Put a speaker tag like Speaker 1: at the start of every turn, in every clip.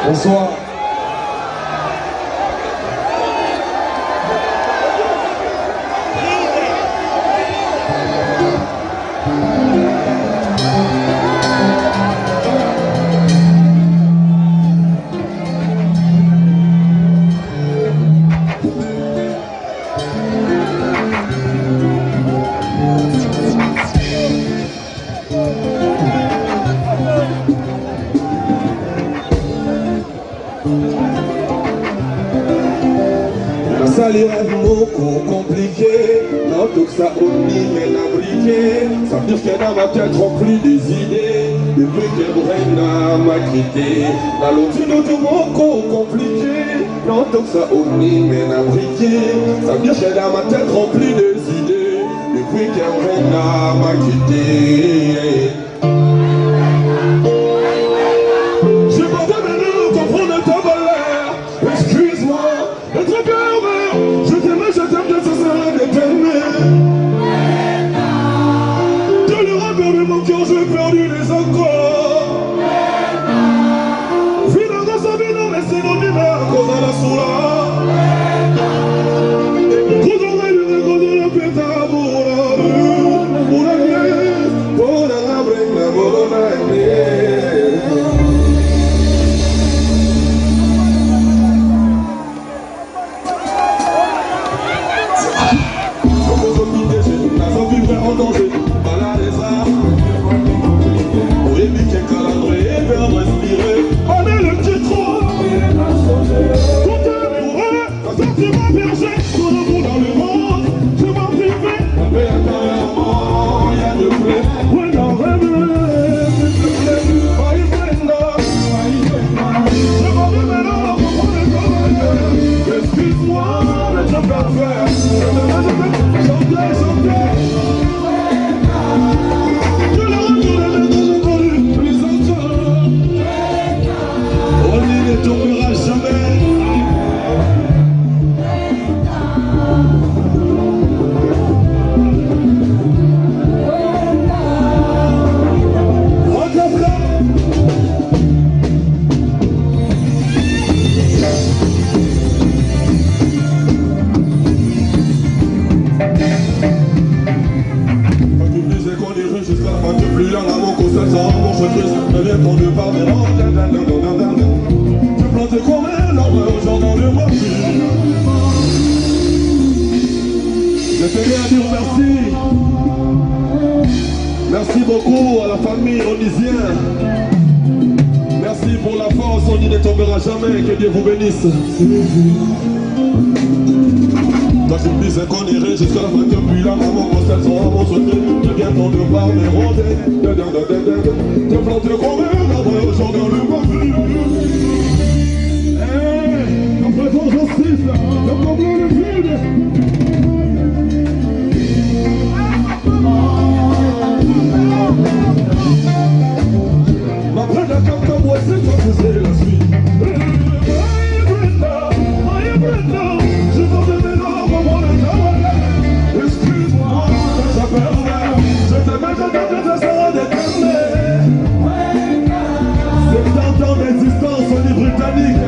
Speaker 1: Bonsoir.
Speaker 2: Salir beaucoup compliqué, non tout ça on y met briqué. Ça veut dire qu'il y a dans ma tête remplie des idées, des trucs qui brûlent à ma quitté. La longitude tout beaucoup compliqué, non tout ça on y met briqué. Ça veut dire qu'il y a dans ma tête remplie des idées, des trucs qui brûlent à ma quitté. J'ai pas de venir comprendre ta valeur, excuse-moi, être bien. Je t'aime, que ça sert à t'aimer. Dans le rappel de mon cœur, j'ai perdu les accords. Finalement, ça vient dans mes synonymes à cause de la soula. Quand on va lui reconnaître la pétard pour la vie, pour la brène, pour la vie. En danger, balade les arts. Pour éviter calendrier et faire respirer. On est le petit trou. Tout est bourré, quand tu m'as berger. Tout le monde dans le monde, je m'en privé. La paix intérieurement, il y a de plaie. Ouais, non, rêve, s'il te plaît. Je m'en vais maintenant, pour le corps. Excuse-moi, mais je peux faire. Chanter. Ne tombera jamais. Quand tu disais qu'on irait jusqu'à la fin, tu plus là, l'amour qu'on se sent, mon je triste, mais bien qu'on ne parle de planté comme un arbre au jardin de moi. Je tenais à dire merci. Merci beaucoup à la famille onisienne. Merci pour la force, on n'y ne tombera jamais, que Dieu vous bénisse. Quand tu me disais qu'on irait jusqu'à la fin, depuis là, maman, qu'on s'elle son amour secret, je viens ton devoir me rôder. Te planté comme un arbre au jardin de moi. Faisons justice, le problème est vide. Ma prête à comme moi, c'est toi que c'est la suite. Je t'en devais là, maman, le travail. Excuse-moi, je t'aime, ça sera d'éterner. 70 ans d'existence au lit britannique.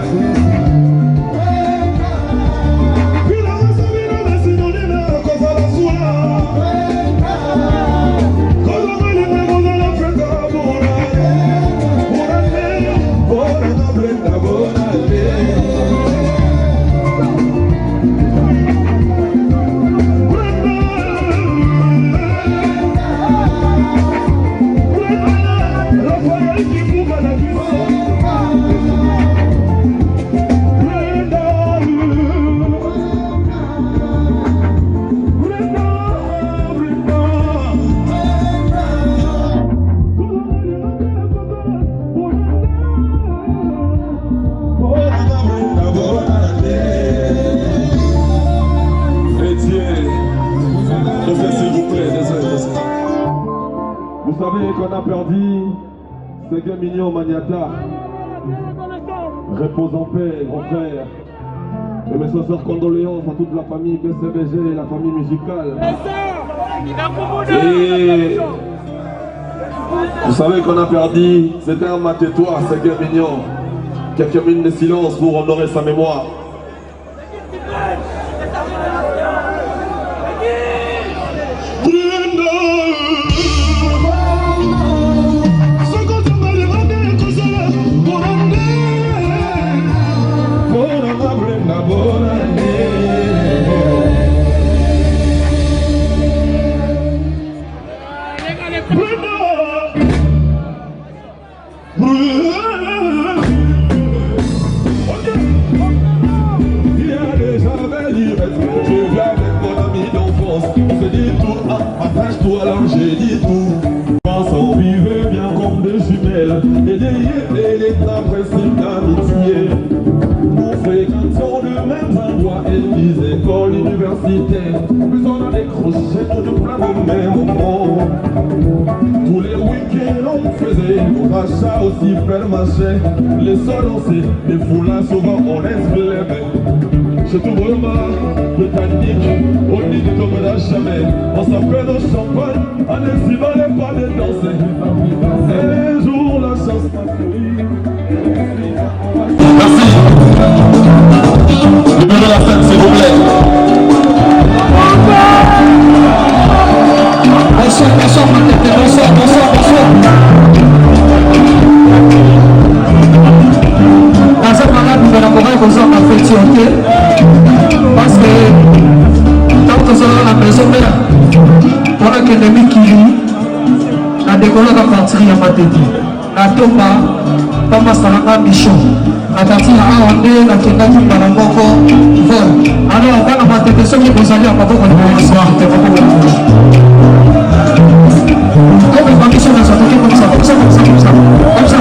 Speaker 2: Vous savez qu'on a perdu ce gars mignon Maniata. Repose en paix, mon frère. Et mes sincères condoléances à toute la famille BCBG et la famille musicale. Et vous savez qu'on a perdu, c'était un matétois, ce gars mignon. Quelques minutes de silence pour honorer sa mémoire.
Speaker 1: J'ai dit tout, ensemble vivre bien comme deux jumelles, et l'état principe d'amitié. Nous fréquentons le même endroit, église, école, université. Plus on a décroché nous de plein de même moment. Tous les week-ends on faisait nos achats au supermarché. Les sols on sait, les foulards souvent on laisse blêmer. Je trouve vraiment britannique, on dit de tomber à jamais. On s'appelle au champagne, on ne valait pas de danser. Un jour la chance m'a pris. Merci. Le bureau de la fête, s'il vous plaît. Bonsoir, bonsoir, bonsoir, bonsoir, bonsoir. Dans cette malade, nous allons pouvoir besoin de fête, ok? Parce que tant que ça la maison pendant que l'ennemi qui lit, la décolle va partir à ma tête. La tombe, pas ma salama bichon. La partie à Andé, la Kenda qui va la moko vol. Alors, on va la tête, ceux qui vont aller à Papa, on va s'en faire. Comme une condition de s'attaquer comme ça, comme ça, comme ça, comme ça. Comme ça.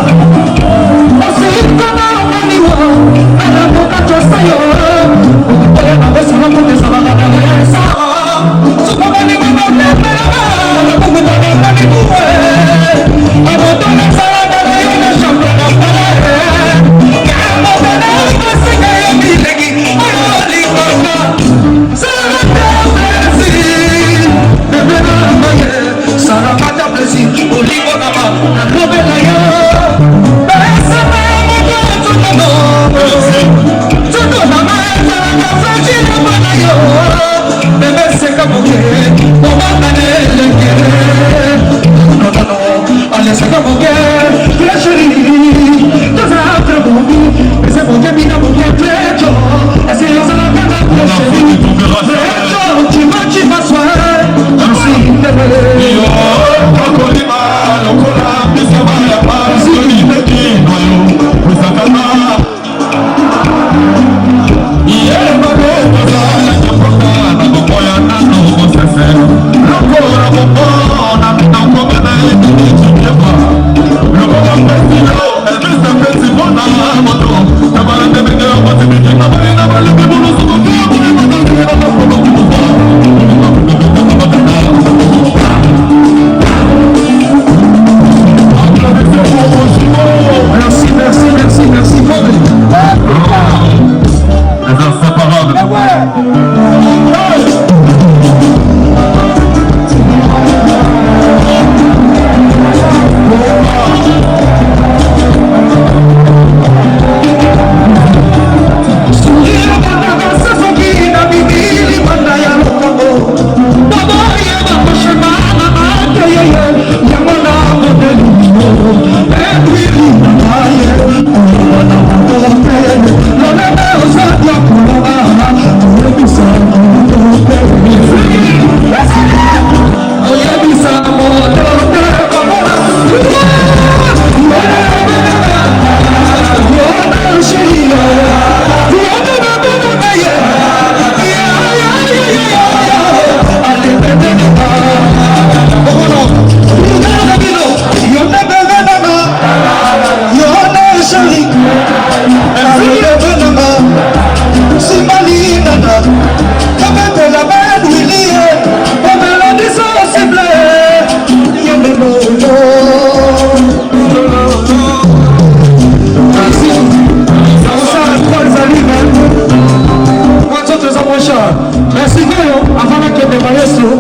Speaker 3: Merci Goyo, avant que tu maestro.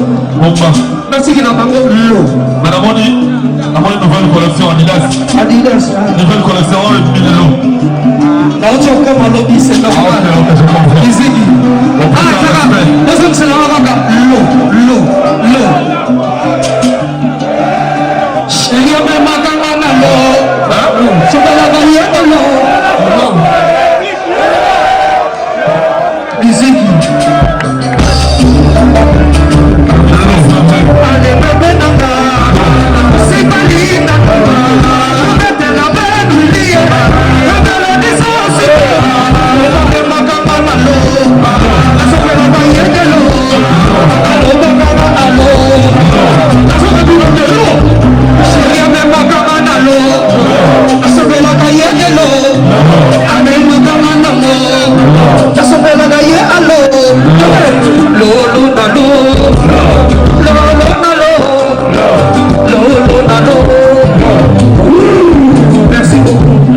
Speaker 3: Merci qu'il a entendu l'eau.
Speaker 1: Madame Moni, nouvelle collection Adidas.
Speaker 3: Adidas.
Speaker 1: Nouvelle collection et puis l'eau.
Speaker 3: Là où tu as comme un lobby, c'est normal.
Speaker 1: Ok, je comprends.
Speaker 3: Izigi. Deuxième, c'est l'eau. Chérie, mais ma camarade, l'eau. C'est pas la barrière de l'eau. Izigi. Allez, bébé, nana. C'est pas l'île, nana. Mettez la belle, l'île. Mettez la distance. Allez, ma camarade, l'eau. C'est pas la barrière de l'eau. Allô, ma camarade, l'eau. C'est pas de l'eau. Chérie, mais ma camarade, l'eau. C'est pas la barrière de l'eau. Allez, ma camarade, l'eau. C'est pas la barrière de l'eau. L'eau, merci beaucoup.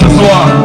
Speaker 1: ce soir.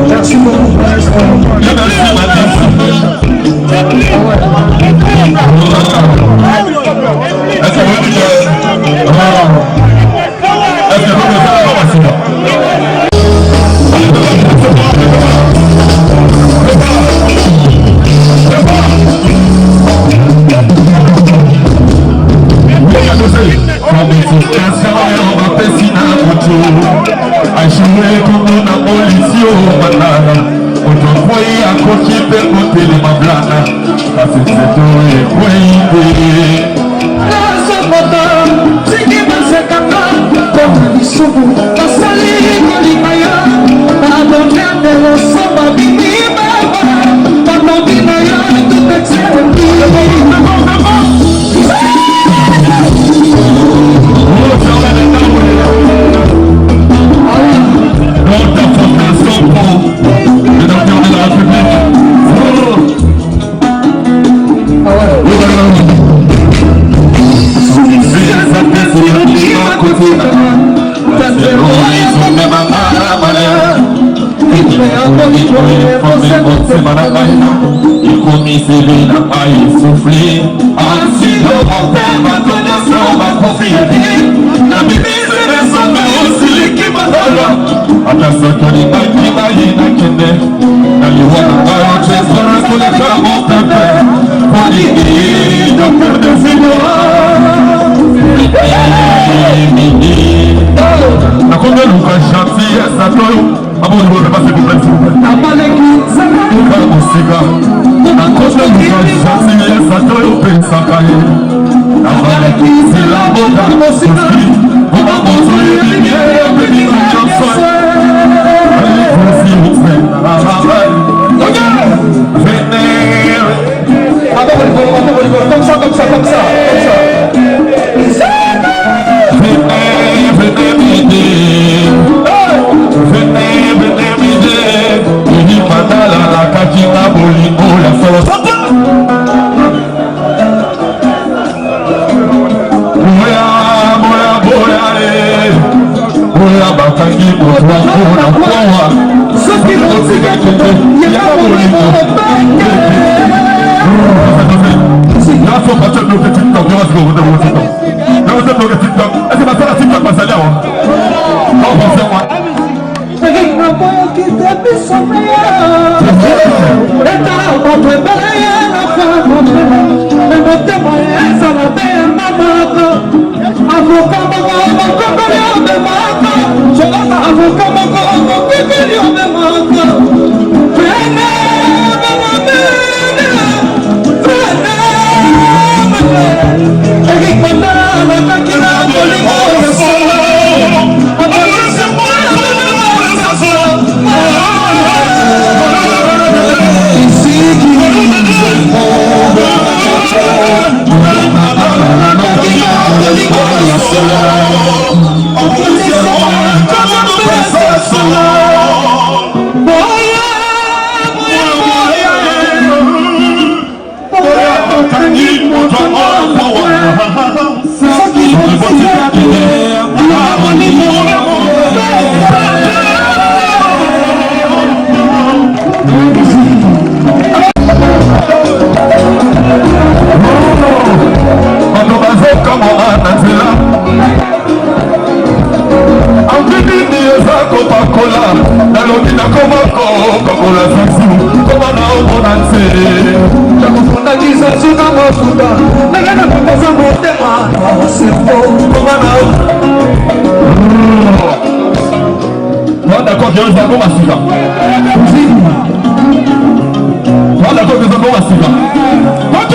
Speaker 1: Merci beaucoup. D'accord, je vais vous massiva. D'accord, je vais vous massiva. Ok.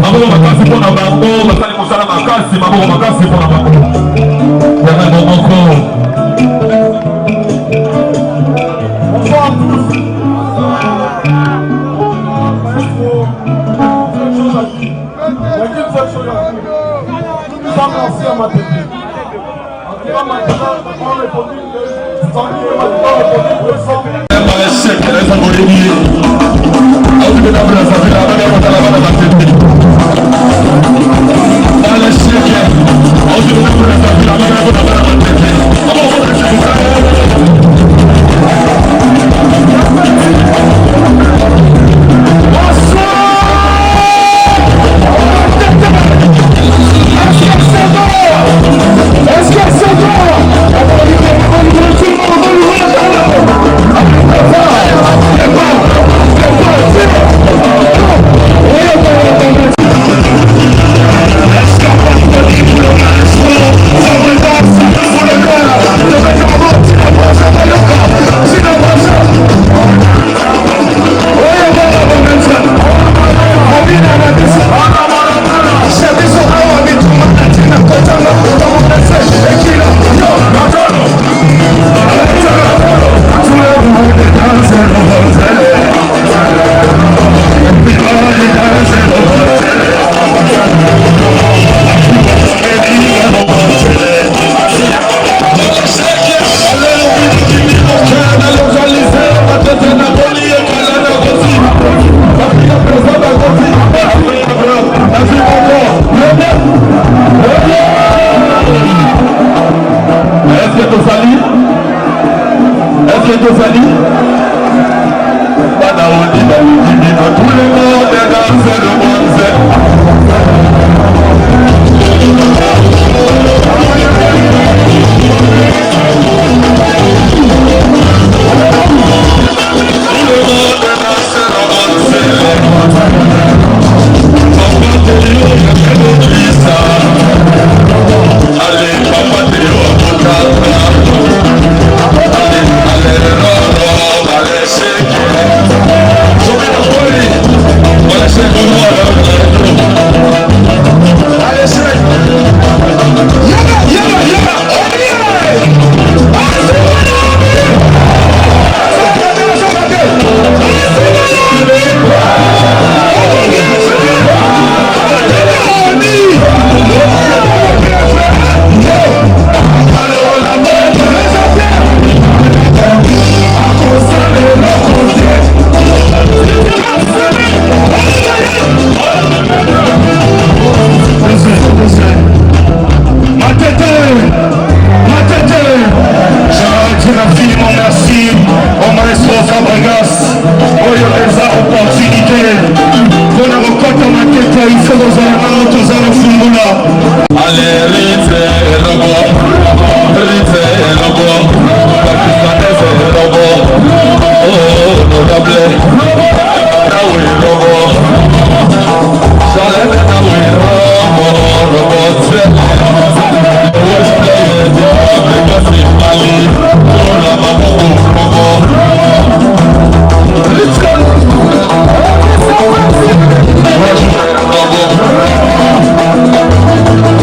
Speaker 1: Maboko makasi mpona bango basali mosala makasi maboko makasi mpona bango yana moboko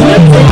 Speaker 3: Let's go.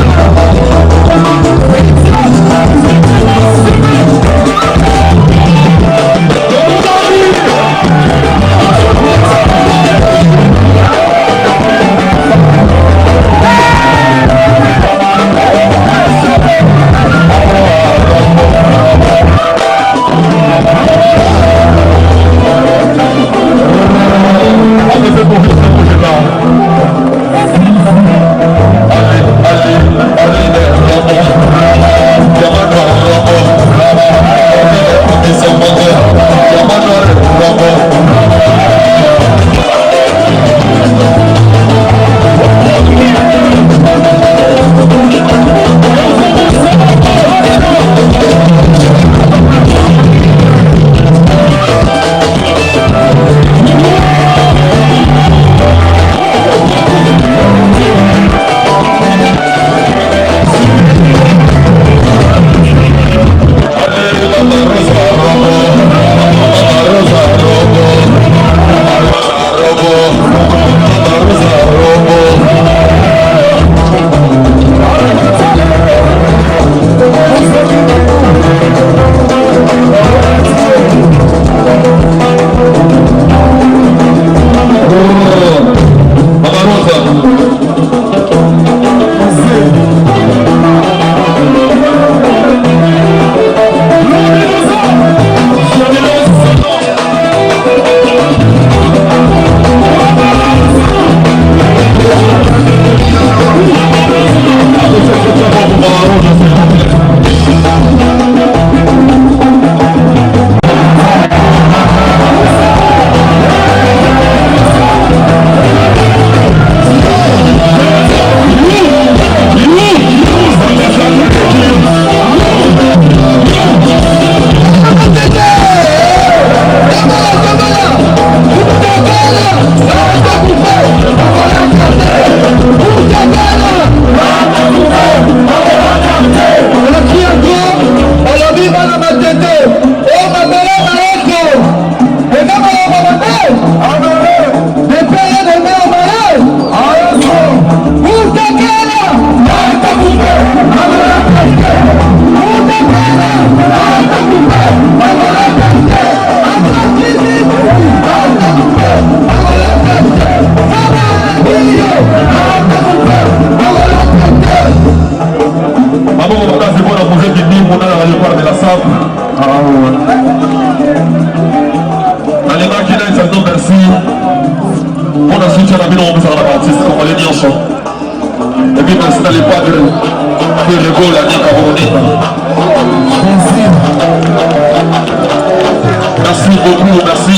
Speaker 1: Merci beaucoup, merci.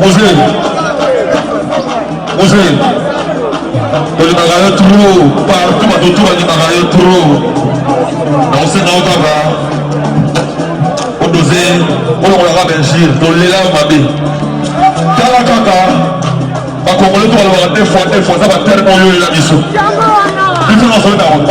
Speaker 1: Osez. On est trop, partout, on est trop. On sait dans le on dosait, on aura Benjir, on l'est là, Mabé. Kalakaka, à Congolais, on va avoir des fois, ça va tellement mieux la mission. Il faut en sortir d'abord.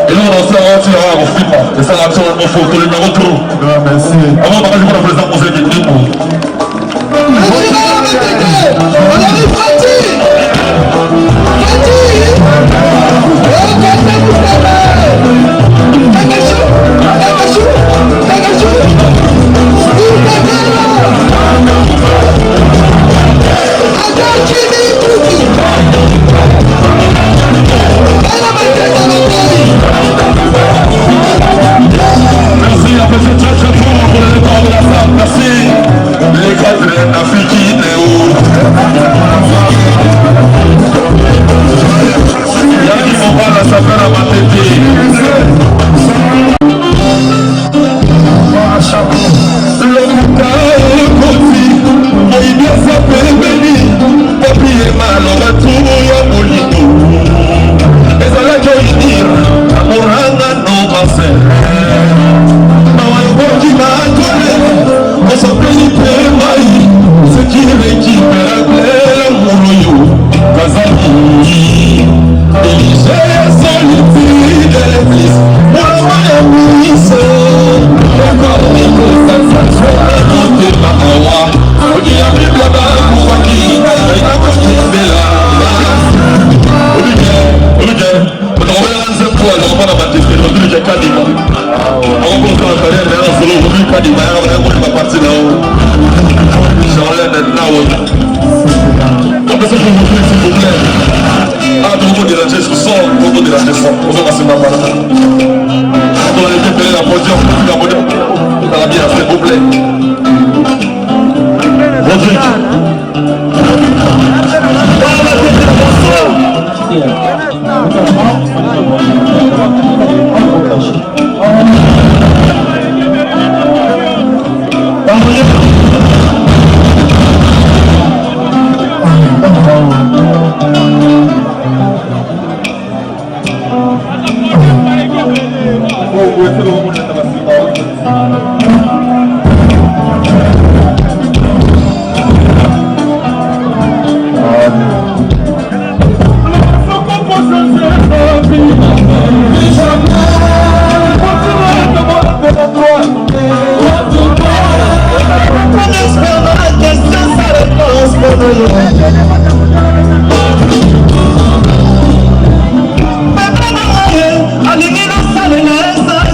Speaker 1: Et là on en sort un tir au film. Et ça l'action au photo, le numéro trop. Merci. Avant de parler pour la présidente conseil qui dit pour. Merci, la présidente très très fort pour le départ de la salle. Merci. Les cadres africains et autres. Il y a qui vont voir la saveur à ma tête. Le bouquin côté, il bien s'appelle Béni. Papier mal, on va trouver un molino. Et ça l'a qu'à dire, Amoranga non passé. Qui m'a donné, on s'en plaît, ce qui récupère le mourouillou, Kazaki, Élysée, solitude, l'église, pour le royaume, encore des causes sensuelles, monter par un roi, on dit la Bible là-bas, pour qui, il a construit là. Olivier, on va revenir un fois, on va pas la battre, on va tout le dire quasiment. On va faire un carrière, mais on se retrouve pas d'image, on va partir là-haut. Charlène est là-haut. Donc, ça, je vous prie, s'il vous plaît. Ah, tout le monde est là, je sors, tout le monde est là, je sors. On va passer ma part. On va aller dépeler la position, on va aller dans la bière, s'il vous plaît. Rodrigue.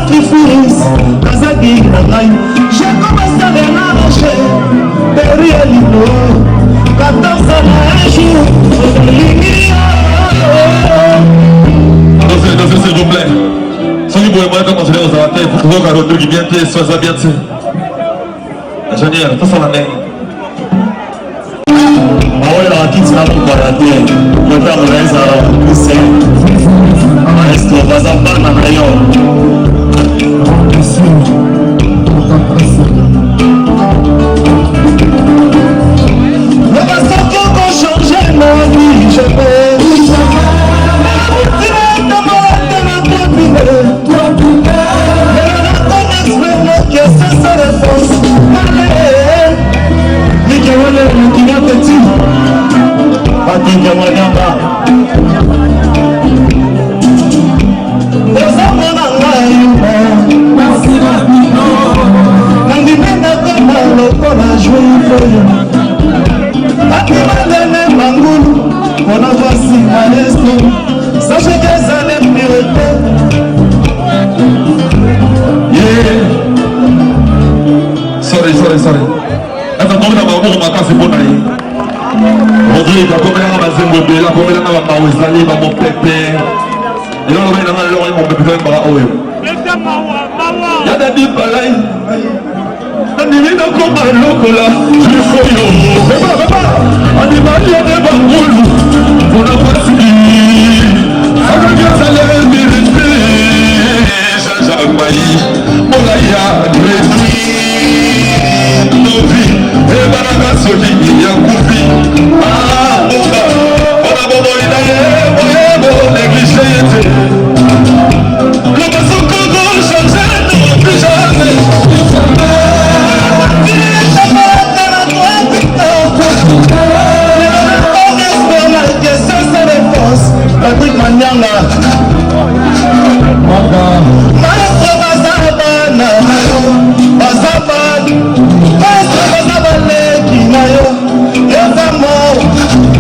Speaker 3: Sacrifice,
Speaker 1: vous pouvez continuer aux avatars, il faut toujours qu'à l'autre qui vient, sois bien, ingénieur, tout ça la main.
Speaker 4: Ahora aquí estamos para ti. Yo estamos en esa misión. Maestro, vas a hablar más mayor. Le passé qui a changé ma vie, je vais. Sachez que ça n'est plus
Speaker 1: Sorry. Attends, comment on va voir ma casse pour aller? Rodrigue, comment on va zéro là, comment on va m'aouisaler, va mon pépé. Et là, on va dans l'oreille, mon pépé, on va oué. Il y a des dits par là. On dit, mais dans comment l'ocola, je le fais yo. Papa, on dit, mais il y a des bambous. On a pas suivi. On a bien salé, mérité. Jean-Jacques Maï, mon aïa, nos vies, et Baraka Soli, il y a Koufi. Ah, on a bon, il a négligé. Le maçon Congo, changé, non, plus jamais. Patrick Manyanga Maestro Bazabana Maestro Bazabaleki Nayo Yezamo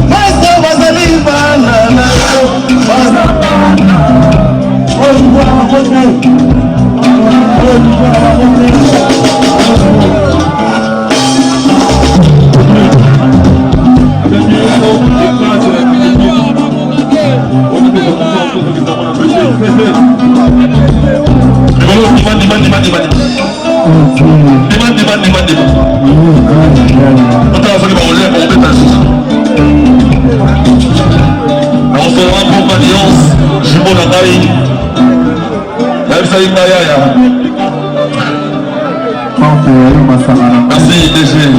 Speaker 1: Maestro Bazalivana Nayo Bazabana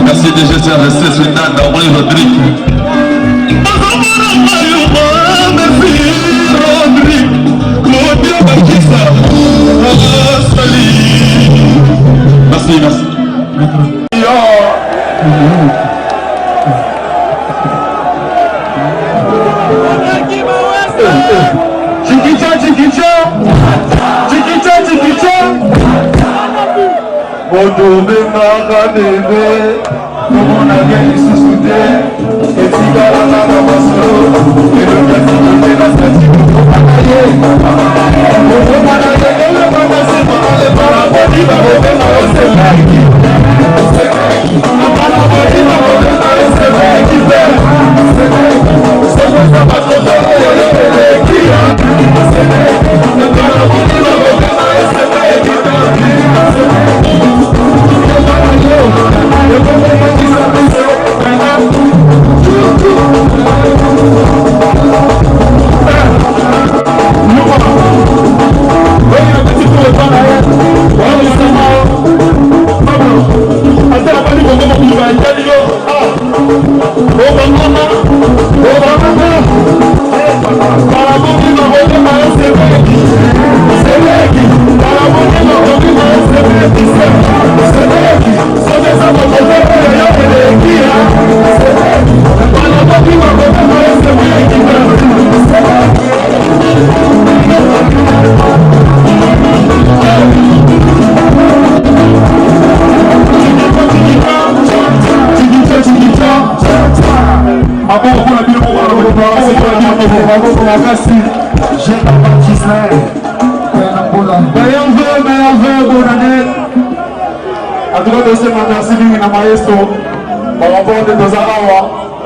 Speaker 1: Merci DG, c'est resté sur une date d'envoyer Rodrigue. Merci. Chiquicha. Bodobe makanebe, comment on a bien sous-soudé, et si la basso, et le classique de la statue,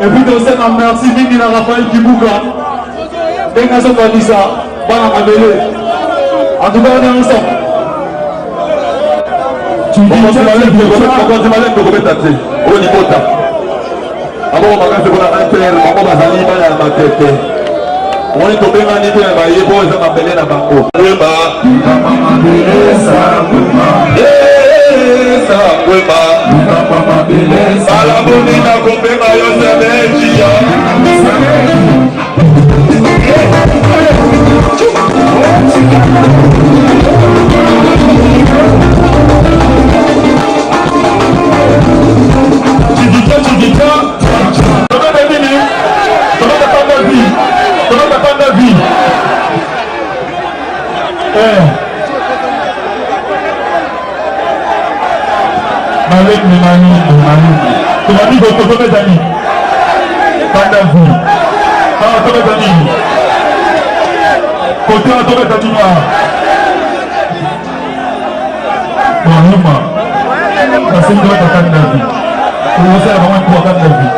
Speaker 1: et puis de cette merci Mimi na Raphaël Kibuka. Dès qu'on a ça, en tout cas on est ensemble. On est tombé en été, il est bon, ils ont appelé la banque. Tu m'as dit que tu peux d'amis. Pas d'avis. Ah, tu peux d'amis. Côté à tu peux d'amis. Bon, non, parce que tu vas t'attendre d'avis. Tu vas faire vraiment pour attendre d'avis.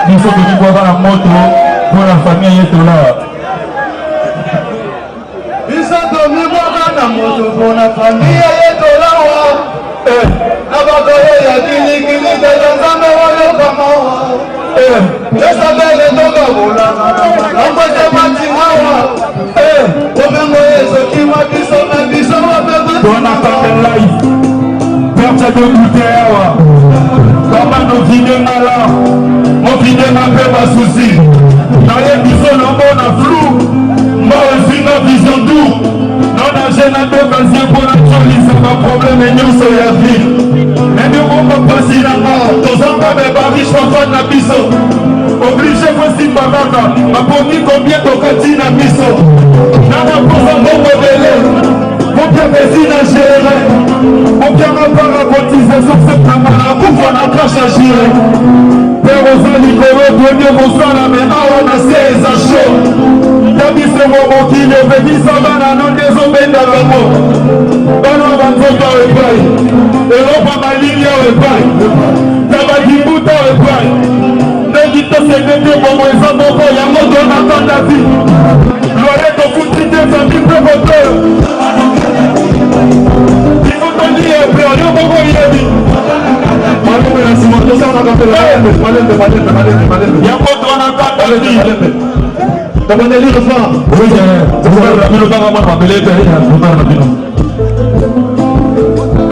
Speaker 1: Nous sommes venus voir la moto pour la famille et tout là.
Speaker 3: Ils sont venus voir la moto pour la famille et tout là.
Speaker 1: On attend le live. Perte de bouteille. Comment nos vidéos malades. Mon vidéo n'a pas de soucis. Dans les bisons, on a flou. Moi aussi, nos visions doux. Non, on a d'occasion pour actualiser ma problème et nous sommes la vie. Mais nous, on va passer la mort. Tous en bas, mais pas riche, on va na biso. Obligé, voici ma maman. Ma pommier, combien de cantines à biso. N'a pas pour ça, mon modèle. Mon bien, mais à gérer. Mon bien, ma part à cotiser sur cette caméra. Pour qu'on a caché à gérer. Père aux aligoraux, premier bonsoir, la main, on a 16 à chaud. Tabi se momo qui ne veut ni sabana non désobéir dans le mot. Bano banzoka repai. Europa malinia repai. Tabaki buta repai. Negito se nete momo ezamoko ya moto na tanda vi. Loreto futite sa bipe moteur. Il faut te dire après, on est beaucoup yebi. Malé la Simon, tout ça on a fait malé. Il y a pas de on a tanda vi. T'as pas d'aller le faire? Oui, c'est ça, le temps à moi, ma belle est allée, je vais faire la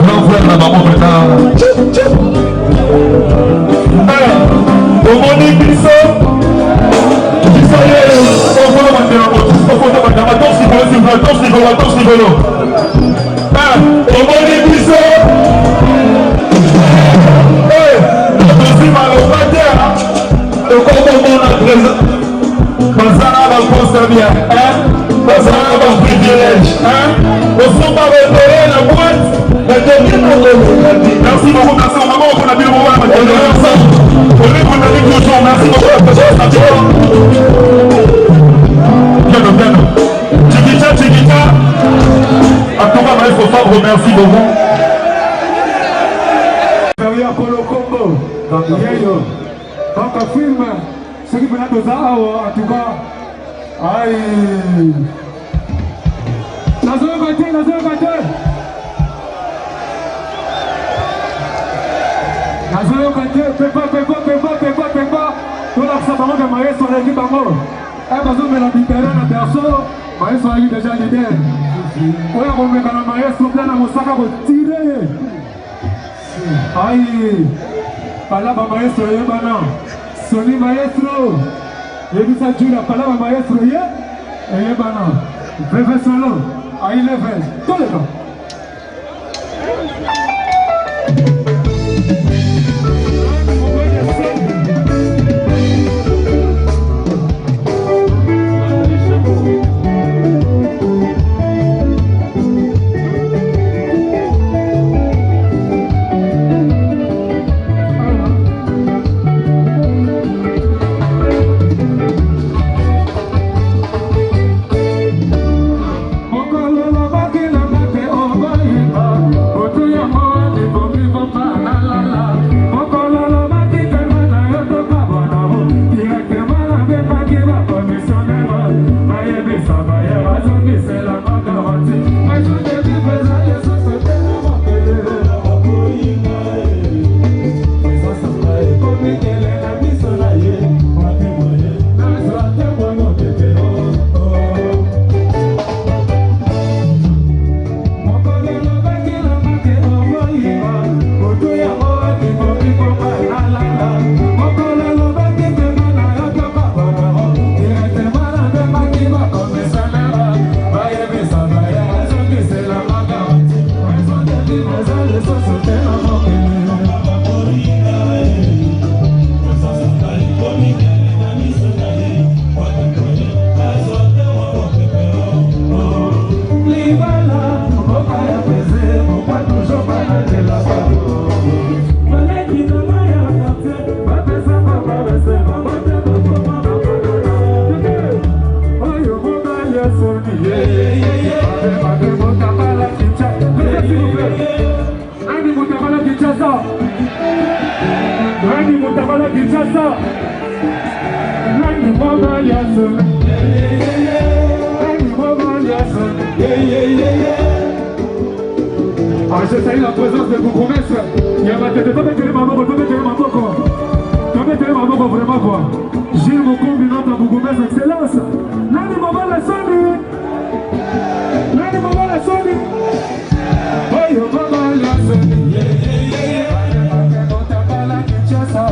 Speaker 1: grand frère, la maman, maintenant. Au monde est glissé. Qui ça y est? Au fond, on va faire un mot. Au fond, on va faire un mot. Attention, niveau. Au monde est glissé. Attention, mal au on a présent. Bazana va conserver, Bazana va privilège, au son va retourner la boîte, mais merci beaucoup, merci au moment où on a vu le moment, on est qu'on a dit toujours, merci beaucoup, bien, Chiquita, à tout moment, il faut pas remercier beaucoup.
Speaker 5: Derrière Polo Congo, donc film, ceux qui veulent nous avoir, en tout cas, aïe. La zone côté. Pépa. Tout l'absent de maestro de l'équipe bango. Et parce que la terrain na perso, maestro a eu déjà l'idée. On a remis dans la maestro plein à Mosaka pour tirer. Aïe. Palabra maestro yebana. Soni maestro. Yebisa Jula palabra maestro yebana. Breve solo. Aïe level. Tout le temps. Mokolo la bakela mate oba yeba. Otu ya mo Motakala Kinshasa. Nani Mama Yasu. Nani Mama Yasu. Ah, j'ai salué la présence de Bougoumès. Il y a ma tête, tu peux tenir ma main, tu peux tenir ma main quoi. Tu peux tenir ma main vraiment quoi. J'ai mon combinant à Bougoumès, excellence. Nani Mama la sonne. Nani Mama la sonne. Oh yo Mama la sonne. Motakala Kinshasa.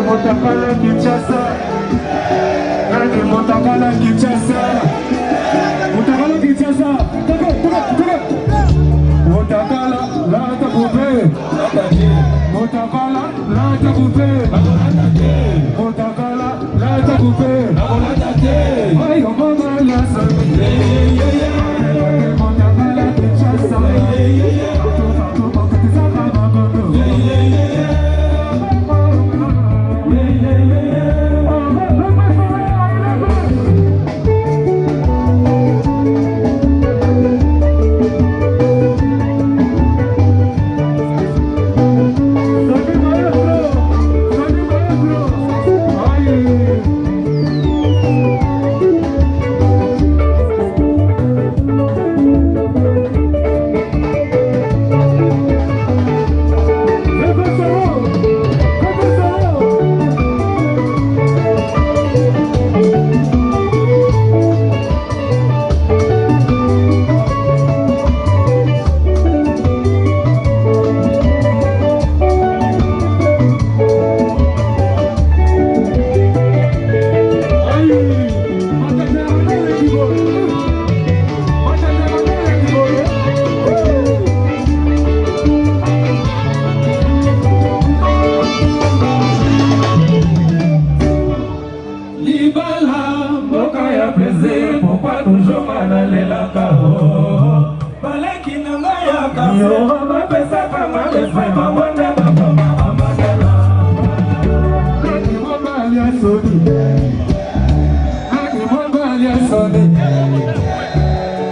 Speaker 5: Motakala Kinshasa. Nani Motakala Kinshasa. Motakala Kinshasa. Motakala la takupe. Motakala la takupe. Motakala la takupe. Ayo mama la sabe. Motakala Kinshasa.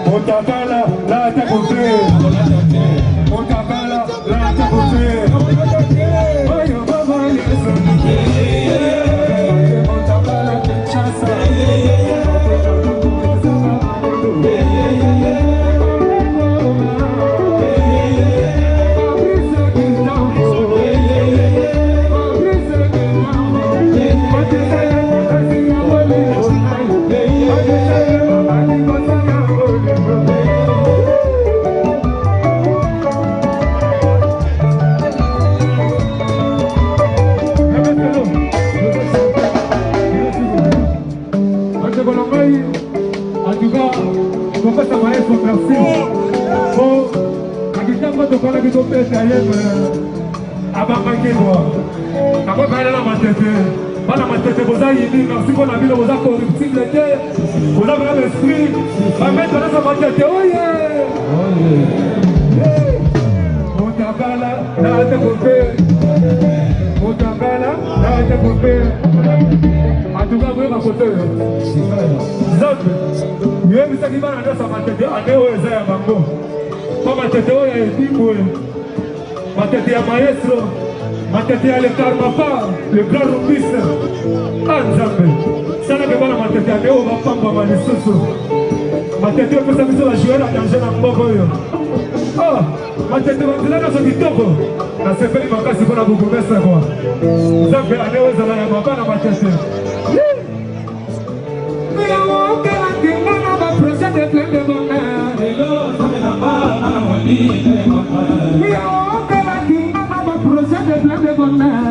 Speaker 5: Motakala la takupe. Motakala la takupe. Oyo mama Yesu. Motakala Kinshasa. Maestro, matetea le karmapa, le grand rubis, anzambe. Sana ke bana matetea leo mapamba malisusu. Matetea pesa miso la jouer la danger na mboko yo. Ah, matetea bazilana so kitoko. Na sepeli makasi kuna Bougoumès kwa. Nzambe aneweza na mabana matetea. Mia woka ngina ba projet de plein de bonheur. Lelo na ba na wali. Mia woka projet de plein de bonheur.